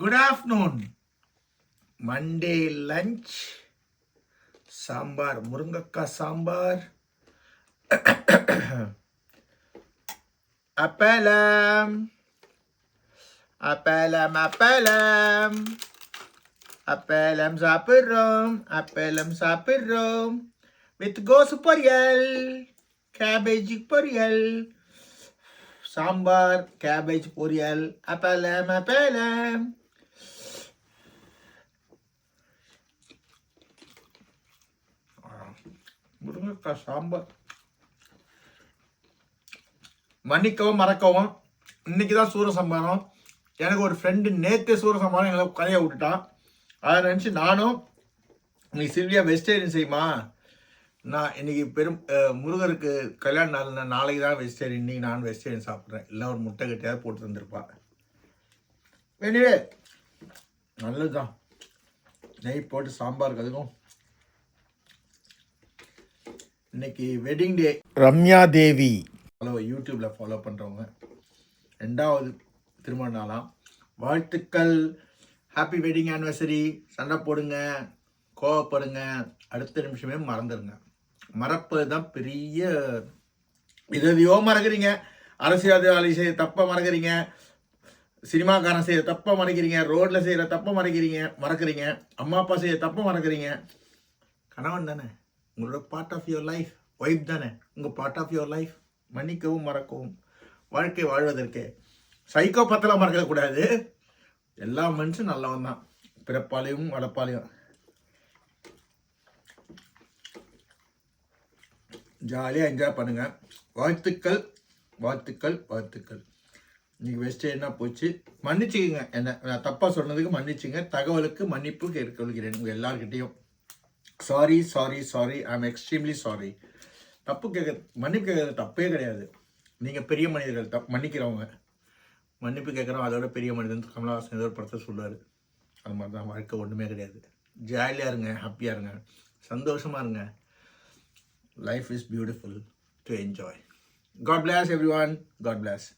Good afternoon. Monday lunch. Sambar, Murungakka sambar. Appalam. Appalam, appalam. Appalam sapirom. With gosu poriyal. Cabbage poriyal. Sambar, cabbage poriyal. Appalam. முருங்கைக்காய் சாம்பார். மன்னிக்கவும் மறக்கவும், இன்னைக்கு தான் சூரசம்பாரம். எனக்கு ஒரு ஃப்ரெண்டு நேற்று சூரசம்பாரம் எங்களை கதையை விட்டுட்டான். அதை நினச்சி நானும் நீ சில்வியா வெஜிடேரியன் செய்யுமா, நான் இன்னைக்கு முருகருக்கு கல்யாண நாள், நாளைக்கு தான் வெஜிடேரியன், இன்னைக்கு நான் வெஜிடேரியன் சாப்பிட்றேன். இல்லை ஒரு முட்டை கட்டியாவது போட்டு தந்துருப்பா. வேணுவே நல்லது தான். நெய் போட்டு சாம்பாருக்கு அதுக்கும். இன்னைக்கு வெட்டிங் டே. ரம்யா தேவி யூடியூப்ல ஃபாலோ பண்றவங்க 2வது திருமண நாளாம். வாழ்த்துக்கள். Happy wedding anniversary. சண்டை போடுங்க, கோவப்படுங்க, அடுத்த நிமிஷமே மறந்துடுங்க. மறப்பது தான் பெரிய. எதையோ மறக்கிறீங்க. அரசியல்வாதி செய்ய தப்ப மறக்கிறீங்க, சினிமாக்காரன் செய்ய தப்ப மறக்கிறீங்க, ரோட்ல செய்யற தப்ப மறக்கிறீங்க, அம்மா அப்பா செய்ய தப்ப மறக்கிறீங்க. கணவன் தானே உங்களோட part of your life. Wife தானே உங்கள் பார்ட் ஆஃப் யுவர் லைஃப். மன்னிக்கவும் மறக்கவும். வாழ்க்கை வாழ்வதற்கு சைக்கோ பத்தலாம் மறக்கக்கூடாது. எல்லா மனுஷன் நல்லவன் தான், பிறப்பாலையும் வளப்பாலையும். ஜாலியாக என்ஜாய் பண்ணுங்க. வாழ்த்துக்கள் வாழ்த்துக்கள் வாழ்த்துக்கள். இன்னைக்கு வெஸ்டேனா போச்சு. மன்னிச்சுக்கோங்க, என்ன நான் தப்பாக சொன்னதுக்கு மன்னிச்சுங்க. தகவலுக்கு மன்னிப்பு கேட்டுக்கொள்கிறேன் உங்கள் எல்லார்கிட்டையும். Sorry sorry sorry, I am extremely sorry. மன்னிப்பு கேட்கறது தப்பே கிடையாது. நீங்கள் பெரிய மனிதர்கள், மன்னிக்கிறவங்க. மன்னிப்பு கேட்குறோம், அதோட பெரிய மனிதன் கமலஹாசன் ஏதோ ஒரு படத்தை சொல்லுவார். அது மாதிரி தான் வாழ்க்கை, ஒன்றுமே கிடையாது. ஜாலியாக இருங்க, ஹாப்பியாக இருங்க, சந்தோஷமாக இருங்க. Life is beautiful to enjoy. God bless everyone. God plus.